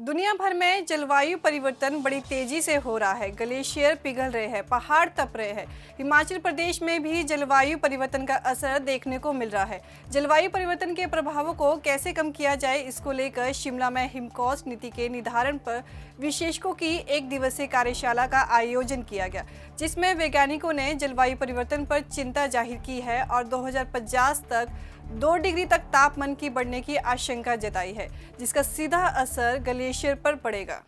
दुनिया भर में जलवायु परिवर्तन बड़ी तेजी से हो रहा है। ग्लेशियर पिघल रहे हैं, पहाड़ तप रहे हैं। हिमाचल प्रदेश में भी जलवायु परिवर्तन का असर देखने को मिल रहा है। जलवायु परिवर्तन के प्रभावों को कैसे कम किया जाए, इसको लेकर शिमला में हिमकॉस्ट नीति के निर्धारण पर विशेषज्ञों की एक दिवसीय कार्यशाला का आयोजन किया गया, जिसमें वैज्ञानिकों ने जलवायु परिवर्तन पर चिंता जाहिर की है और 2050 तक 2 डिग्री तक तापमान की बढ़ने की आशंका जताई है, जिसका सीधा असर ग्लेशियर पर पड़ेगा।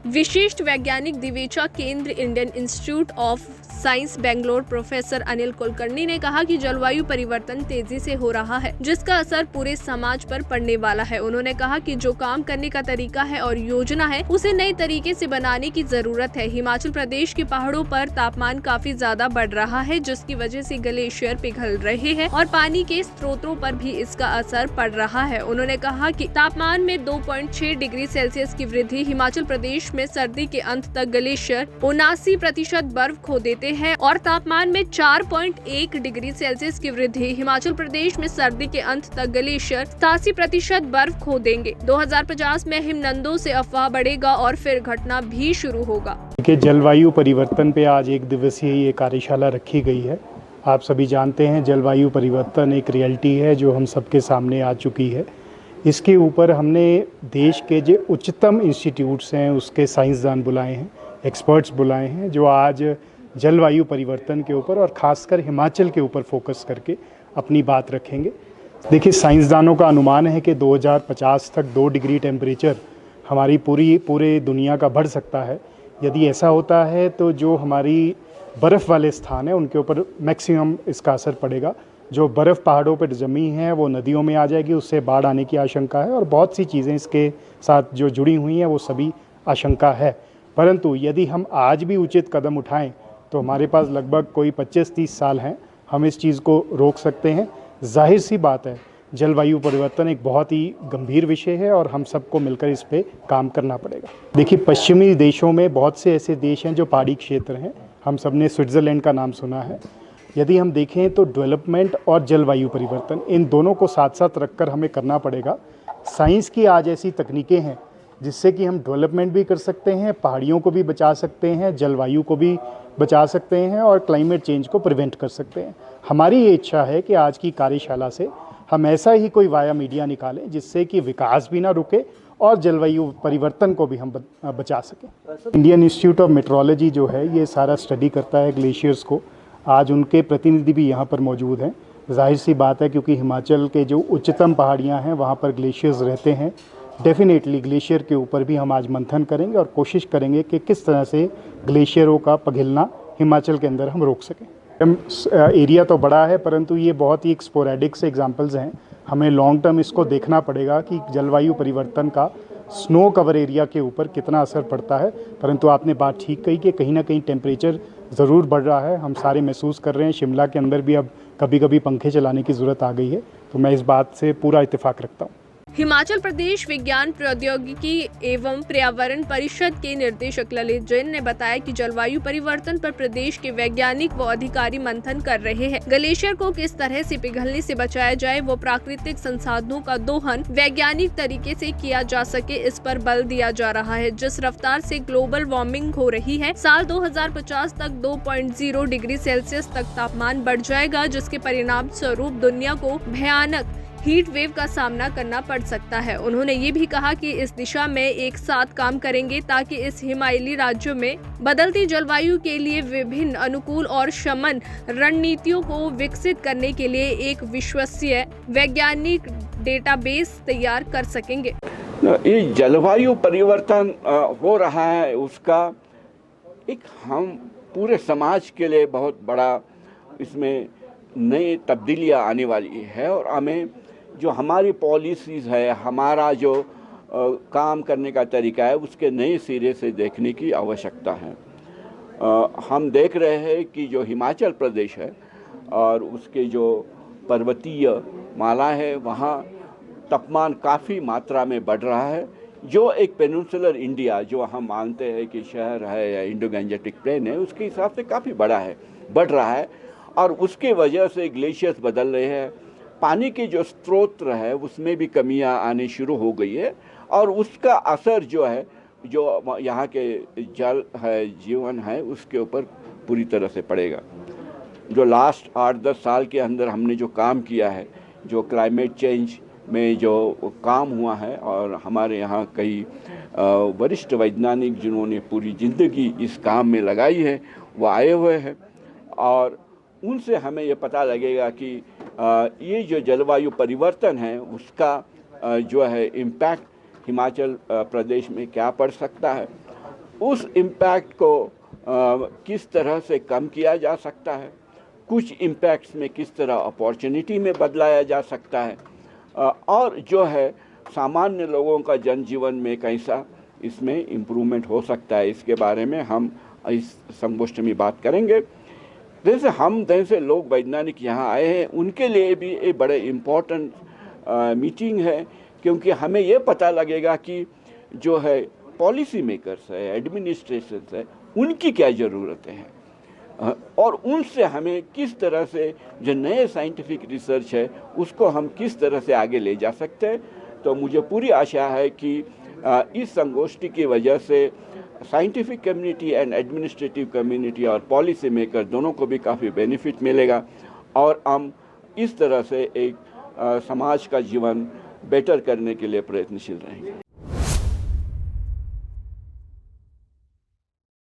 विशिष्ट वैज्ञानिक दिवेचा केंद्र Indian institute of science Bangalore professor Anil Kulkarni ने कहा कि जलवायु परिवर्तन तेजी से हो रहा है, जिसका असर पूरे समाज पर पड़ने वाला है। उन्होंने कहा कि जो काम करने का तरीका है और योजना है, उसे नए तरीके से बनाने की जरूरत है। हिमाचल प्रदेश के पहाड़ों पर तापमान काफी ज्यादा बढ़ रहा है, जिसकी वजह से ग्लेशियर पिघल रहे हैं और पानी के स्रोतों पर भी इसका असर पड़ रहा है। उन्होंने कहा कि तापमान में 2.6 डिग्री सेल्सियस की वृद्धि, हिमाचल प्रदेश में सर्दी के अंत तक ग्लेशियर 79% बर्फ खो देते हैं और तापमान में 4.1 डिग्री सेल्सियस की वृद्धि, हिमाचल प्रदेश में सर्दी के अंत तक ग्लेशियर 87% बर्फ खो देंगे। 2050 में हिमनदों से अफवाह बढ़ेगा और फिर घटना भी शुरू होगा। देखिए, जलवायु परिवर्तन पे आज एक दिवसीय ये कार्यशाला रखी गई है। आप सभी जानते हैं जलवायु परिवर्तन एक रियलिटी है जो हम सबके सामने आ चुकी है। इसके ऊपर हमने देश के जो उच्चतम इंस्टीट्यूट्स हैं उसके साइंसदान बुलाए हैं, एक्सपर्ट्स बुलाए हैं, जो आज जलवायु परिवर्तन के ऊपर और ख़ासकर हिमाचल के ऊपर फोकस करके अपनी बात रखेंगे। देखिए, साइंसदानों का अनुमान है कि 2050 तक 2 डिग्री टेम्परेचर हमारी पूरे दुनिया का बढ़ सकता है। यदि ऐसा होता है तो जो हमारी बर्फ़ वाले स्थान हैं उनके ऊपर मैक्सिमम इसका असर पड़ेगा। जो बर्फ़ पहाड़ों पर जमी है वो नदियों में आ जाएगी, उससे बाढ़ आने की आशंका है और बहुत सी चीज़ें इसके साथ जो जुड़ी हुई हैं वो सभी आशंका है। परंतु यदि हम आज भी उचित कदम उठाएं तो हमारे पास लगभग कोई 25-30 साल हैं, हम इस चीज़ को रोक सकते हैं। जाहिर सी बात है, जलवायु परिवर्तन एक बहुत ही गंभीर विषय है और हम सबको मिलकर इस पे काम करना पड़ेगा। देखिए, पश्चिमी देशों में बहुत से ऐसे देश हैं जो पहाड़ी क्षेत्र हैं। हम सब ने स्विट्ज़रलैंड का नाम सुना है। यदि हम देखें तो डेवलपमेंट और जलवायु परिवर्तन, इन दोनों को साथ साथ रखकर हमें करना पड़ेगा। साइंस की आज ऐसी तकनीकें हैं जिससे कि हम डेवलपमेंट भी कर सकते हैं, पहाड़ियों को भी बचा सकते हैं, जलवायु को भी बचा सकते हैं और क्लाइमेट चेंज को प्रिवेंट कर सकते हैं। हमारी ये इच्छा है कि आज की कार्यशाला से हम ऐसा ही कोई वाया मीडिया निकालें जिससे कि विकास भी ना रुके और जलवायु परिवर्तन को भी हम बचा सकें। इंडियन इंस्टीट्यूट ऑफ मेट्रोलॉजी जो है ये सारा स्टडी करता है ग्लेशियर्स को। आज उनके प्रतिनिधि भी यहाँ पर मौजूद हैं। जाहिर सी बात है, क्योंकि हिमाचल के जो उच्चतम पहाड़ियाँ हैं वहाँ पर ग्लेशियर्स रहते हैं। डेफिनेटली ग्लेशियर के ऊपर भी हम आज मंथन करेंगे और कोशिश करेंगे कि किस तरह से ग्लेशियरों का पिघलना हिमाचल के अंदर हम रोक सकें। एरिया तो बड़ा है परंतु ये बहुत ही स्पोरेडिक से एग्जांपल्स हैं। हमें लॉन्ग टर्म इसको देखना पड़ेगा कि जलवायु परिवर्तन का स्नो कवर एरिया के ऊपर कितना असर पड़ता है। परंतु आपने बात ठीक कही कि कहीं ना कहीं टेम्परेचर ज़रूर बढ़ रहा है, हम सारे महसूस कर रहे हैं। शिमला के अंदर भी अब कभी कभी पंखे चलाने की ज़रूरत आ गई है, तो मैं इस बात से पूरा इत्तेफाक रखता हूँ। हिमाचल प्रदेश विज्ञान प्रौद्योगिकी एवं पर्यावरण परिषद के निदेशक ललित जैन ने बताया कि जलवायु परिवर्तन पर प्रदेश के वैज्ञानिक व अधिकारी मंथन कर रहे हैं। ग्लेशियर को किस तरह से पिघलने से बचाया जाए, वो प्राकृतिक संसाधनों का दोहन वैज्ञानिक तरीके से किया जा सके, इस पर बल दिया जा रहा है। जिस रफ्तार से ग्लोबल वार्मिंग हो रही है, साल 2050 तक 2.0 डिग्री सेल्सियस तक तापमान बढ़ जाएगा, जिसके परिणाम स्वरूप दुनिया को भयानक हीट वेव का सामना करना पड़ सकता है। उन्होंने ये भी कहा कि इस दिशा में एक साथ काम करेंगे ताकि इस हिमालयी राज्यों में बदलती जलवायु के लिए विभिन्न अनुकूल और शमन रणनीतियों को विकसित करने के लिए एक विश्वसनीय वैज्ञानिक डेटाबेस तैयार कर सकेंगे। ये जलवायु परिवर्तन हो रहा है, उसका एक हम पूरे समाज के लिए बहुत बड़ा इसमें नई तब्दीलियाँ आने वाली है और हमें जो हमारी पॉलिसीज़ है, हमारा जो काम करने का तरीका है, उसके नए सिरे से देखने की आवश्यकता है। हम देख रहे हैं कि जो हिमाचल प्रदेश है और उसके जो पर्वतीय माला है, वहाँ तापमान काफ़ी मात्रा में बढ़ रहा है। जो एक पेनिनसुलर इंडिया जो हम मानते हैं कि शहर है या इंडो गैंजेटिक प्लेन है, उसके हिसाब से काफ़ी बड़ा है, बढ़ रहा है और उसके वजह से ग्लेशियर्स बदल रहे हैं, पानी के जो स्रोत है उसमें भी कमियां आनी शुरू हो गई है और उसका असर जो है जो यहाँ के जल है जीवन है उसके ऊपर पूरी तरह से पड़ेगा। जो लास्ट 8-10 साल के अंदर हमने जो काम किया है, जो क्लाइमेट चेंज में जो काम हुआ है और हमारे यहाँ कई वरिष्ठ वैज्ञानिक जिन्होंने पूरी ज़िंदगी इस काम में लगाई है वो आए हुए हैं और उनसे हमें ये पता लगेगा कि ये जो जलवायु परिवर्तन है उसका जो है इम्पैक्ट हिमाचल प्रदेश में क्या पड़ सकता है, उस इम्पैक्ट को किस तरह से कम किया जा सकता है, कुछ इम्पैक्ट्स में किस तरह अपॉर्चुनिटी में बदलाया जा सकता है और जो है सामान्य लोगों का जनजीवन में कैसा इसमें इम्प्रूवमेंट हो सकता है, इसके बारे में हम इस संगोष्ठी में बात करेंगे। जैसे लोग वैज्ञानिक यहाँ आए हैं उनके लिए भी एक बड़े इम्पोर्टेंट मीटिंग है क्योंकि हमें ये पता लगेगा कि जो है पॉलिसी मेकर्स है, एडमिनिस्ट्रेशन है, उनकी क्या ज़रूरतें हैं और उनसे हमें किस तरह से जो नए साइंटिफिक रिसर्च है उसको हम किस तरह से आगे ले जा सकते हैं। तो मुझे पूरी आशा है कि इस संगोष्ठी की वजह से scientific community and administrative community और पॉलिसी मेकर दोनों को भी काफ़ी बेनिफिट मिलेगा और हम इस तरह से एक समाज का जीवन बेटर करने के लिए प्रयत्नशील रहेंगे।